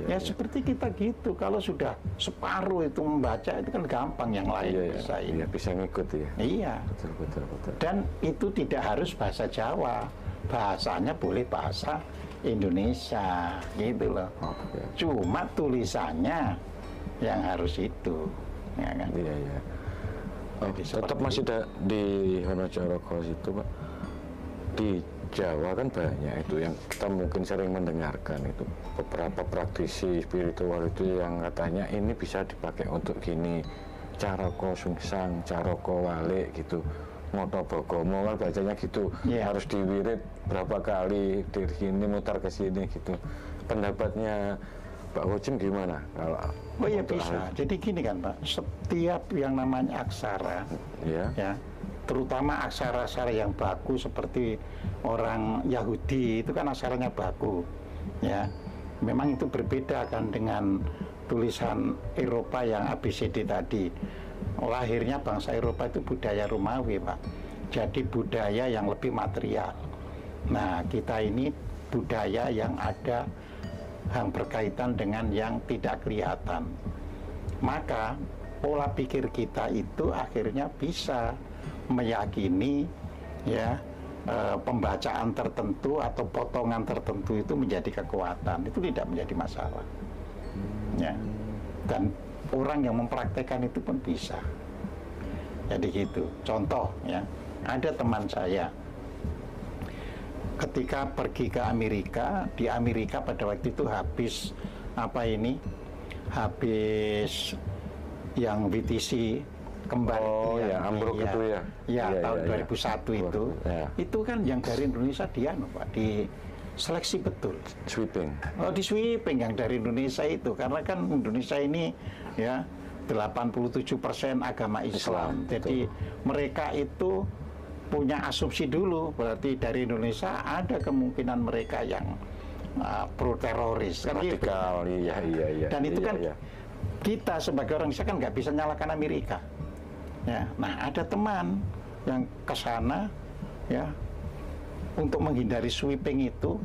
Ya seperti kita gitu, kalau sudah separuh itu membaca itu kan gampang, yang lain bisa ini. Bisa ngikut ya. Iya. Betul. Dan itu tidak harus bahasa Jawa, bahasanya boleh bahasa Indonesia, gitu loh. Cuma tulisannya yang harus itu, ya kan? Iya. Tetap masih di Wonocoroko itu, Pak. Di Jawa kan banyak itu yang kita mungkin sering mendengarkan itu beberapa praktisi spiritual itu yang katanya ini bisa dipakai untuk gini, caroko sungsang, caroko wale gitu. Motobogomo kan bacanya gitu, harus diwirid berapa kali dari sini mutar ke sini gitu. Pendapatnya Pak Hocim gimana kalau? Oh iya bisa. Jadi gini kan Pak, setiap yang namanya aksara, ya, terutama aksara-aksara yang baku seperti orang Yahudi itu kan aksaranya baku, ya. Memang itu berbeda kan dengan tulisan Eropa yang ABCD tadi. Lahirnya bangsa Eropa itu budaya Romawi, Pak. Jadi budaya yang lebih material. Nah, kita ini budaya yang ada yang berkaitan dengan yang tidak kelihatan. Maka pola pikir kita itu akhirnya bisa meyakini ya pembacaan tertentu atau potongan tertentu itu menjadi kekuatan. Itu tidak menjadi masalah. Ya. Dan orang yang mempraktekkan itu pun bisa. Jadi gitu. Contoh ya, ada teman saya ketika pergi ke Amerika, di Amerika pada waktu itu habis habis yang WTC kembali. Oh ya, ambruk itu ya. Ya, tahun 2001 itu. Itu kan yang dari Indonesia dia Pak, di seleksi betul. Sweeping. Oh, di sweeping yang dari Indonesia itu, karena kan Indonesia ini ya 87% agama Islam. Jadi mereka itu punya asumsi dulu, berarti dari Indonesia ada kemungkinan mereka yang pro teroris kan gitu. Iya. Dan itu kan kita sebagai orang Indonesia kan nggak bisa nyalakan Amerika. Ya, nah ada teman yang ke sana ya untuk menghindari sweeping itu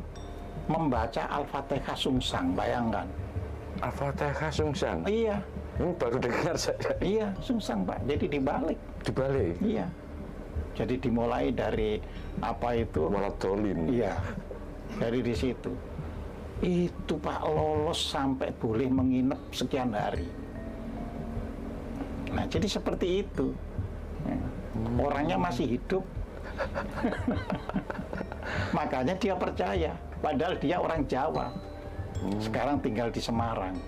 membaca Al-Fatihah sungsang, bayangkan. Al-Fatihah sungsang? Iya. Ini baru dengar saya. Iya, sungsang Pak. Jadi dibalik. Dibalik? Iya. Jadi dimulai dari apa itu? Waladolin. Iya. Dari di situ. Itu Pak lolos sampai boleh menginap sekian hari. Nah, jadi seperti itu. Orangnya masih hidup. Makanya dia percaya, padahal dia orang Jawa. Sekarang tinggal di Semarang.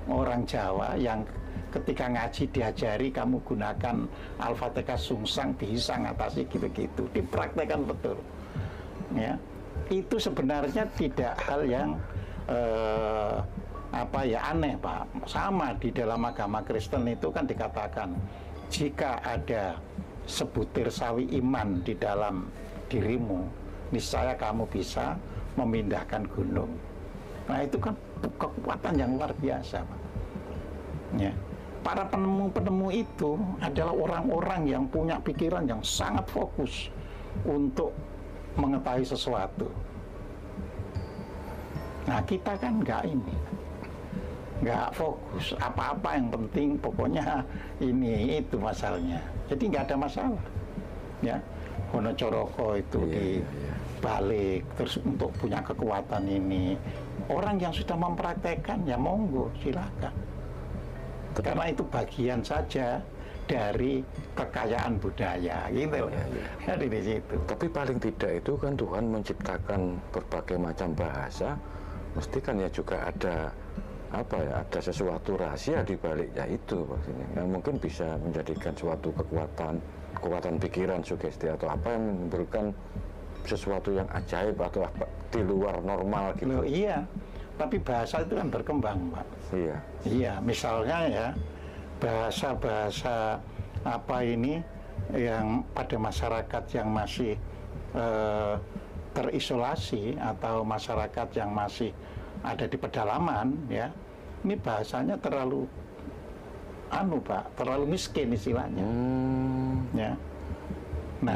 Orang Jawa yang ketika ngaji diajari kamu gunakan Al-Fatihah sungsang bisa ngatasi gitu-gitu, dipraktekkan betul. Ya, itu sebenarnya tidak hal yang aneh Pak. Sama di dalam agama Kristen itu kan dikatakan jika ada sebutir sawi iman di dalam dirimu, niscaya kamu bisa memindahkan gunung. Nah itu kan kekuatan yang luar biasa, Pak. Ya. Para penemu-penemu itu adalah orang-orang yang punya pikiran yang sangat fokus untuk mengetahui sesuatu. Nah kita kan nggak fokus apa-apa, yang penting pokoknya ini itu masalahnya. Jadi nggak ada masalah. Ya, Wonocoroko itu dibalik terus untuk punya kekuatan ini. Orang yang sudah mempraktekkan ya monggo silakan. Karena itu bagian saja dari kekayaan budaya gitu. Jadi di situ. Tapi paling tidak itu kan Tuhan menciptakan berbagai macam bahasa, mesti kan ya juga ada ada sesuatu rahasia di baliknya itu maksudnya. Yang mungkin bisa menjadikan suatu kekuatan pikiran, sugesti atau apa yang memberikan sesuatu yang ajaib atau apa di luar normal gitu. Loh, iya. Tapi bahasa itu kan berkembang, Pak. Iya. Iya, misalnya ya bahasa-bahasa yang pada masyarakat yang masih terisolasi atau masyarakat yang masih ada di pedalaman ya. Ini bahasanya terlalu terlalu miskin istilahnya. Ya. Nah,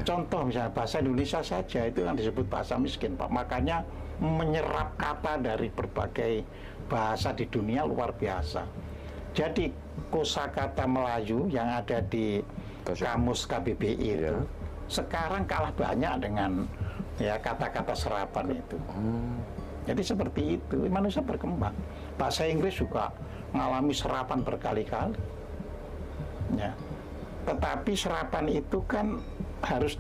contoh misalnya bahasa Indonesia saja itu yang disebut bahasa miskin, Pak. Makanya menyerap kata dari berbagai bahasa di dunia luar biasa. Jadi kosakata Melayu yang ada di kamus KBBI itu sekarang kalah banyak dengan ya kata-kata serapan itu. Jadi seperti itu, manusia berkembang. Bahasa Inggris juga mengalami serapan berkali-kali. Ya. Tetapi serapan itu kan harus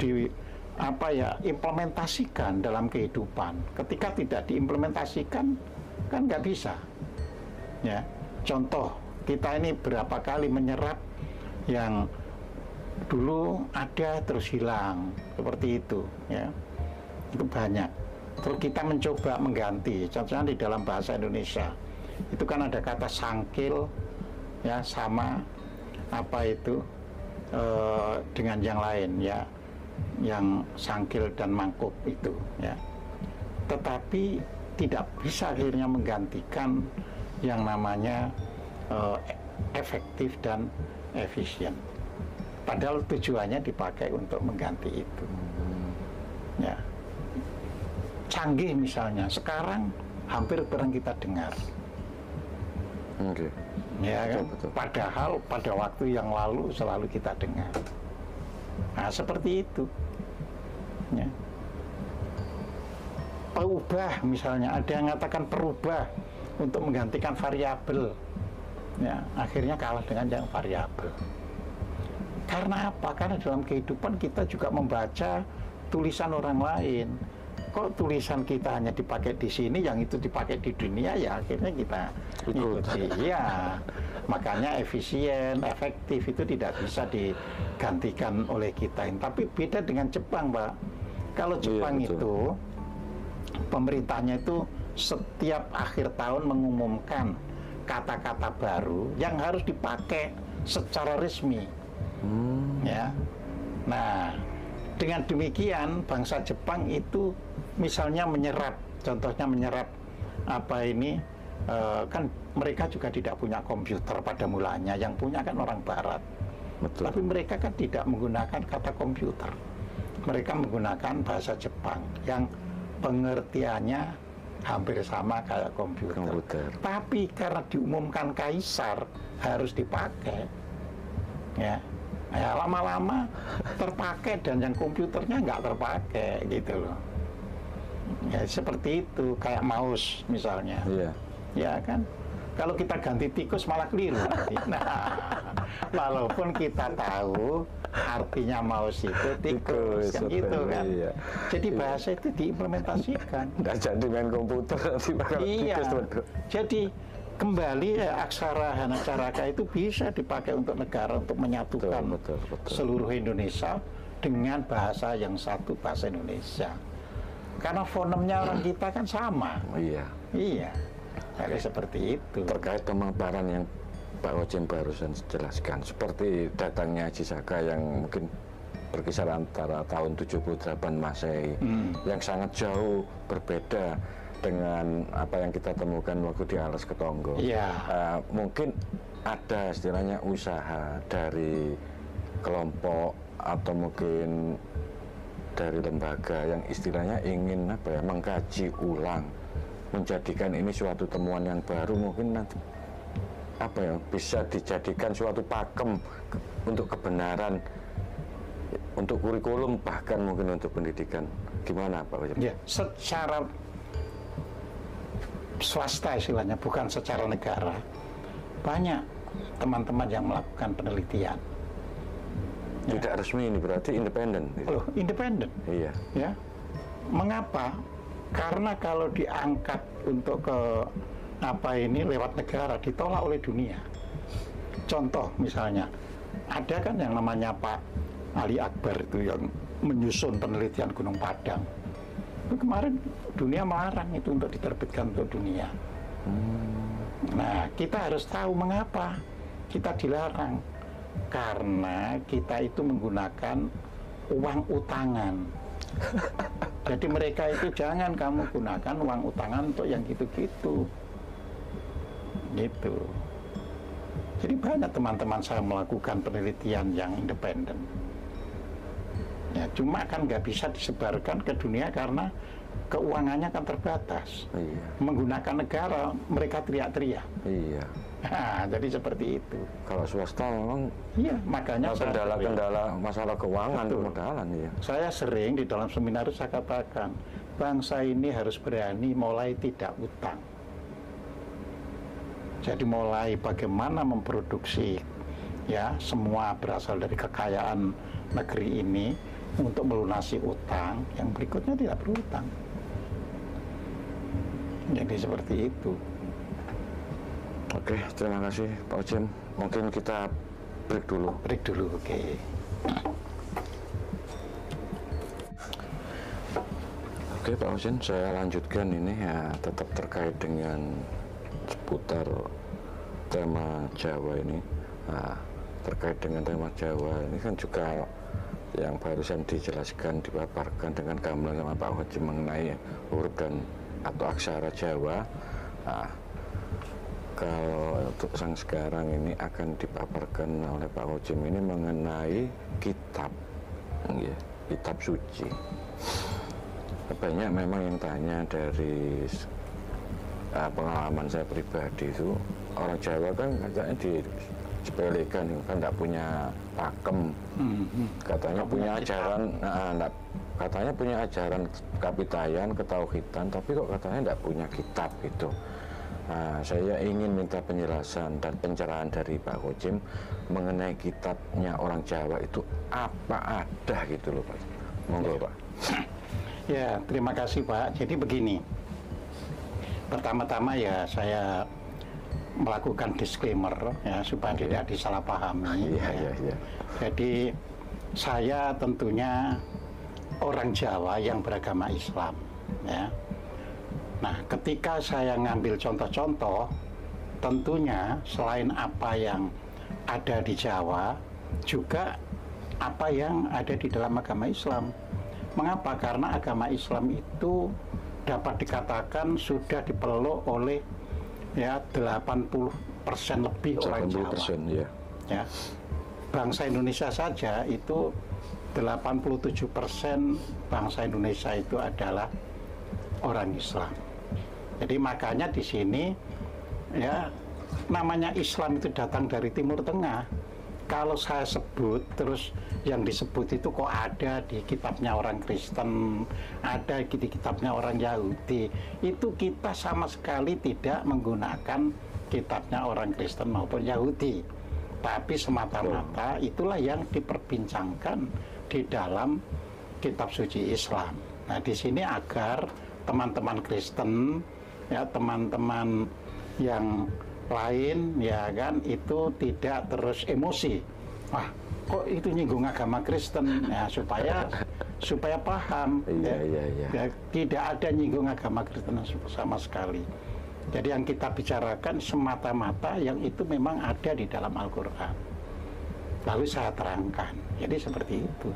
implementasikan dalam kehidupan. Ketika tidak diimplementasikan kan nggak bisa. Ya, contoh kita ini berapa kali menyerap yang dulu ada terus hilang, seperti itu ya. Itu banyak. Terus kita mencoba mengganti, contohnya di dalam bahasa Indonesia itu kan ada kata sangkil ya, sama apa itu dengan yang lain ya, yang sangkil dan mangkuk itu ya. Tetapi tidak bisa akhirnya menggantikan yang namanya efektif dan efisien. Padahal tujuannya dipakai untuk mengganti itu. Ya. Canggih misalnya, sekarang hampir pernah kita dengar. Oke. Ya kan? Betul. Padahal pada waktu yang lalu selalu kita dengar. Nah, seperti itu. Ya. Perubah misalnya, ada yang mengatakan perubah untuk menggantikan variabel. Ya, akhirnya kalah dengan yang variabel. Karena apa? Karena dalam kehidupan kita juga membaca tulisan orang lain. Kok tulisan kita hanya dipakai di sini, yang itu dipakai di dunia, ya akhirnya kita ikuti. Iya, makanya efisien, efektif itu tidak bisa digantikan oleh kita. Tapi beda dengan Jepang, Pak. Kalau Jepang itu, pemerintahnya itu setiap akhir tahun mengumumkan kata-kata baru yang harus dipakai secara resmi. Ya. Nah, dengan demikian bangsa Jepang itu misalnya menyerap, contohnya menyerap apa ini, kan mereka juga tidak punya komputer pada mulanya, yang punya kan orang Barat. Betul. Tapi mereka kan tidak menggunakan kata komputer, mereka menggunakan bahasa Jepang yang pengertiannya hampir sama kayak komputer. Tapi karena diumumkan kaisar harus dipakai, ya. Ya, lama-lama terpakai dan yang komputernya nggak terpakai gitu loh. Ya seperti itu, kayak mouse misalnya. Iya. Ya kan? Kalau kita ganti tikus malah keliru. Nah, walaupun kita tahu artinya mouse itu tikus kan gitu kan. Iya. Jadi bahasa itu diimplementasikan. Nggak jadi main komputer nanti bakal tikus. Jadi kembali aksara Hanacaraka itu bisa dipakai untuk negara, untuk menyatukan betul. seluruh Indonesia dengan bahasa yang satu, bahasa Indonesia. Karena fonemnya orang kita kan sama. Iya. Iya. Jadi seperti itu. Terkait pemaparan yang Pak Ochim barusan jelaskan, seperti datangnya Haji Saka yang mungkin berkisar antara tahun 78 Masehi, yang sangat jauh berbeda dengan apa yang kita temukan waktu di Alas Ketonggo. Iya. Mungkin ada istilahnya usaha dari kelompok atau mungkin dari lembaga yang istilahnya ingin mengkaji ulang, menjadikan ini suatu temuan yang baru, mungkin nanti bisa dijadikan suatu pakem untuk kebenaran, untuk kurikulum, bahkan mungkin untuk pendidikan. Gimana Pak Ochim? Ya, secara swasta istilahnya, bukan secara negara, banyak teman-teman yang melakukan penelitian. Tidak resmi ini berarti independen. Oh, independen. Iya. Ya. Mengapa? Karena kalau diangkat untuk ke lewat negara, ditolak oleh dunia. Contoh misalnya, ada kan yang namanya Pak Ali Akbar itu yang menyusun penelitian Gunung Padang. Itu kemarin dunia melarang itu untuk diterbitkan untuk dunia. Nah, kita harus tahu mengapa kita dilarang. Karena kita itu menggunakan uang utangan. Jadi mereka itu jangan kamu gunakan uang utangan untuk yang gitu-gitu. Gitu. Jadi banyak teman-teman saya melakukan penelitian yang independen. Ya, cuma kan nggak bisa disebarkan ke dunia karena keuangannya kan terbatas. Iya. Menggunakan negara, mereka teriak-teriak. Iya. Nah, jadi seperti itu. Kalau swasta memang iya, makanya kendala-kendala masalah keuangan, pemodalan ya. Saya sering di dalam seminar saya katakan, bangsa ini harus berani mulai tidak utang. Jadi mulai bagaimana memproduksi, ya, semua berasal dari kekayaan negeri ini untuk melunasi utang, yang berikutnya tidak berutang. Jadi seperti itu. Oke, terima kasih Pak Ochim. Mungkin kita break dulu. Oke. Oke Pak Husin, saya lanjutkan ini ya, tetap terkait dengan seputar tema Jawa ini. Nah, terkait dengan tema Jawa ini kan juga yang barusan dijelaskan, dipaparkan dengan gamblang sama Pak Hojim mengenai huruf dan atau aksara Jawa. Nah, kalau untuk yang sekarang ini akan dipaparkan oleh Pak Hojim ini mengenai kitab, ya, kitab suci. Banyak memang yang tanya dari pengalaman saya pribadi itu, orang Jawa kan katanya disepelekan, kan tidak punya pakem, katanya punya ajaran, katanya punya ajaran kapitayan, ketauhidan, tapi kok katanya tidak punya kitab gitu. Nah, saya ingin minta penjelasan dan pencerahan dari Pak Hojim mengenai kitabnya orang Jawa itu apa ada gitu loh Pak. Monggo Pak. Ya, terima kasih Pak. Jadi begini, pertama-tama ya saya melakukan disclaimer ya supaya tidak disalahpahami. Iya. Jadi saya tentunya orang Jawa yang beragama Islam. Ya. Nah, ketika saya ngambil contoh-contoh, tentunya selain apa yang ada di Jawa, juga apa yang ada di dalam agama Islam. Mengapa? Karena agama Islam itu dapat dikatakan sudah dipeluk oleh ya 80% lebih orang Jawa. Ya. Ya. Bangsa Indonesia saja itu 87% bangsa Indonesia itu adalah orang Islam. Jadi makanya di sini ya namanya Islam itu datang dari Timur Tengah. Kalau saya sebut terus yang disebut itu kok ada di kitabnya orang Kristen, ada di kitabnya orang Yahudi, itu kita sama sekali tidak menggunakan kitabnya orang Kristen maupun Yahudi, tapi semata-mata itulah yang diperbincangkan di dalam kitab suci Islam. Nah, di sini agar teman-teman Kristen, ya teman-teman yang lain ya kan itu tidak terus emosi. Wah, kok itu nyinggung agama Kristen ya, supaya paham. Iya. Ya, tidak ada nyinggung agama Kristen sama sekali. Jadi yang kita bicarakan semata-mata yang itu memang ada di dalam Al-Qur'an. Lalu saya terangkan. Jadi seperti itu.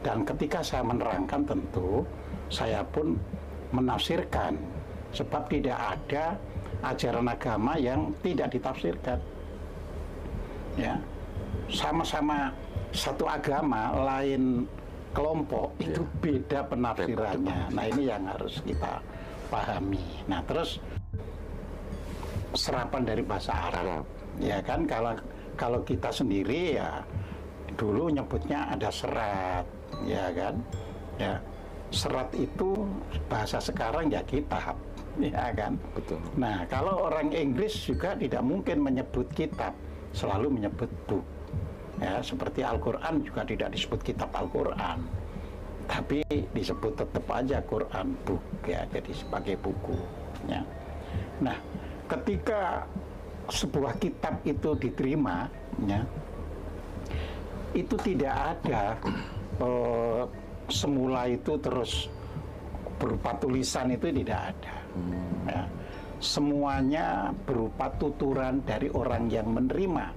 Dan ketika saya menerangkan tentu saya pun menafsirkan, sebab tidak ada ajaran agama yang tidak ditafsirkan. Ya, sama-sama satu agama, lain kelompok itu beda penafsirannya. Nah, ini yang harus kita pahami. Nah, terus serapan dari bahasa Arab, ya kan? Kalau kita sendiri ya dulu nyebutnya ada serat, ya kan? Ya, serat itu bahasa sekarang ya kitab. Ya kan? Betul. Nah, kalau orang Inggris juga tidak mungkin menyebut kitab, selalu menyebut book. Ya, seperti Al-Qur'an juga tidak disebut kitab Al-Qur'an, tapi disebut tetap aja Quran book ya, jadi sebagai buku. Ya. Nah, ketika sebuah kitab itu diterima, ya, itu tidak ada semula itu terus berupa tulisan, itu tidak ada. Ya. Semuanya berupa tuturan dari orang yang menerima,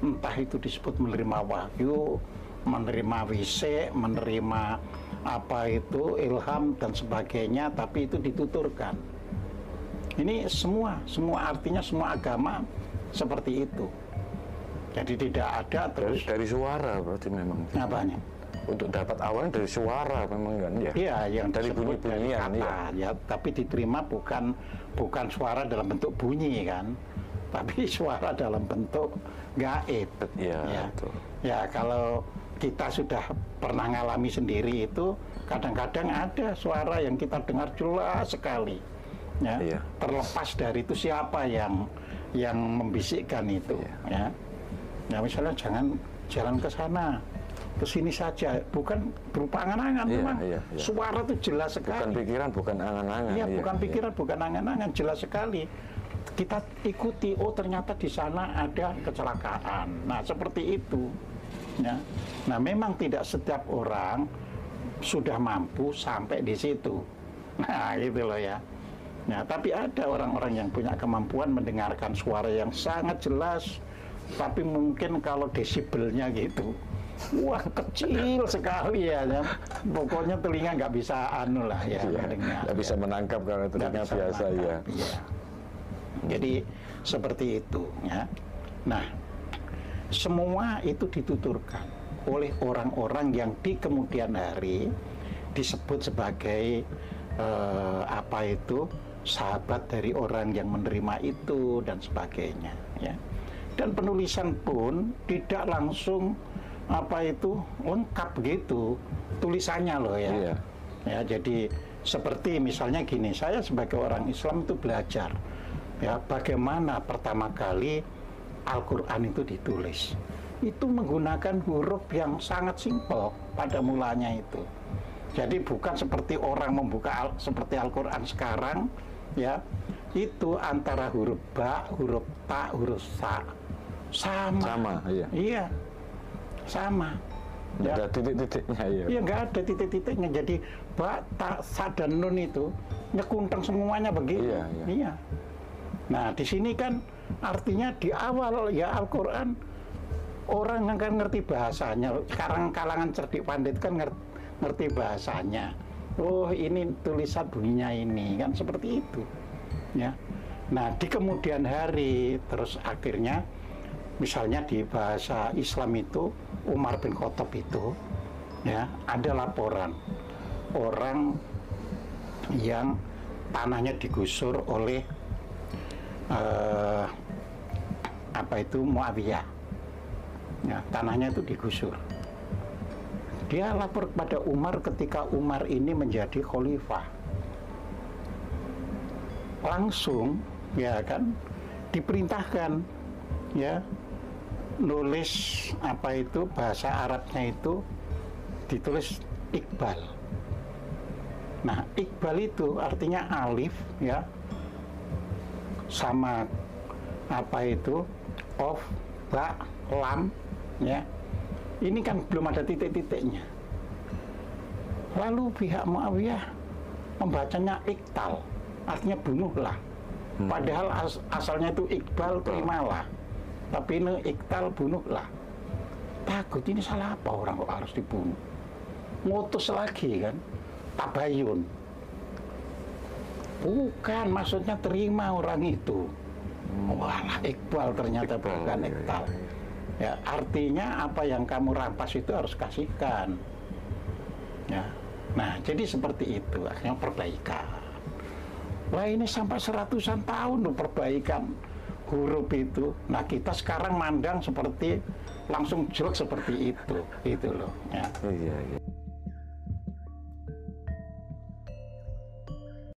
entah itu disebut menerima wahyu, menerima wisek, menerima apa itu ilham dan sebagainya, tapi itu dituturkan. Ini semua artinya semua agama seperti itu. Jadi tidak ada terus dari suara berarti memang. Apanya? Untuk dapat awalnya dari suara memang kan ya. Iya, yang dari kata, bunyi-bunyian ya, tapi diterima bukan suara dalam bentuk bunyi kan, tapi suara dalam bentuk gaib. Ya. Betul. Ya, kalau kita sudah pernah ngalami sendiri itu, kadang-kadang ada suara yang kita dengar jelas sekali. Ya, iya. Terlepas dari itu siapa yang membisikkan itu. Iya. Ya, misalnya jangan jalan ke sana, ke sini saja, bukan berupa angan-angan, memang suara itu jelas sekali. Bukan pikiran, bukan angan-angan. Iya, bukan pikiran, bukan angan-angan, jelas sekali. Kita ikuti, oh ternyata di sana ada kecelakaan. Nah, seperti itu. Ya. Nah, memang tidak setiap orang sudah mampu sampai di situ. Nah, gitu loh ya. Nah, tapi ada orang-orang yang punya kemampuan mendengarkan suara yang sangat jelas, tapi mungkin kalau desibelnya gitu, wah kecil sekali ya. Pokoknya telinga nggak bisa anu lah ya, mendengar. Nggak bisa menangkap karena telinga biasa ya. Jadi seperti itu ya. Nah, semua itu dituturkan oleh orang-orang yang di kemudian hari disebut sebagai sahabat dari orang yang menerima itu dan sebagainya ya. Dan penulisan pun tidak langsung lengkap gitu tulisannya loh ya. Iya. Ya, jadi seperti misalnya gini, saya sebagai orang Islam itu belajar ya bagaimana pertama kali Al-Qur'an itu ditulis. Itu menggunakan huruf yang sangat simpel pada mulanya itu. Jadi bukan seperti orang membuka seperti Al-Qur'an sekarang ya, itu antara huruf ba, huruf ta, huruf sa sama. Iya. Iya. Sama. Nggak ada titik-titiknya ya. Iya, nggak ada titik-titiknya. Jadi ba, ta, sa dan nun itu nyekunteng semuanya begitu. Iya. Nah, di sini kan artinya di awal ya Al-Qur'an orang akan ngerti bahasanya. Sekarang kalangan cerdik pandai kan ngerti bahasanya. Oh, ini tulisan bunyinya ini, kan seperti itu ya. Nah, di kemudian hari terus akhirnya misalnya di bahasa Islam itu Umar bin Khattab itu ya ada laporan orang yang tanahnya digusur oleh Muawiyah ya, tanahnya itu digusur. Dia lapor kepada Umar ketika Umar ini menjadi khalifah. Langsung ya kan diperintahkan ya nulis bahasa Arabnya itu ditulis Iqbal. Nah, Iqbal itu artinya alif ya sama of, ba, lam ya. Ini kan belum ada titik-titiknya. Lalu pihak Muawiyah membacanya Iqtal, artinya bunuhlah. Padahal asalnya itu Iqbal, terimalah. Tapi ini Iqtal, bunuhlah. Takut ini salah apa orang kok harus dibunuh. Ngutus lagi kan, tabayun. Bukan, maksudnya terima orang itu. Walah, Iqbal ternyata bukan Iqtal. Ya, artinya apa yang kamu rampas itu harus kasihkan. Ya. Nah, jadi seperti itu akhirnya perbaikan. Wah, ini sampai 100-an tahun loh perbaikan huruf itu. Nah, kita sekarang mandang seperti langsung jelek seperti itu loh. Ya. Iya.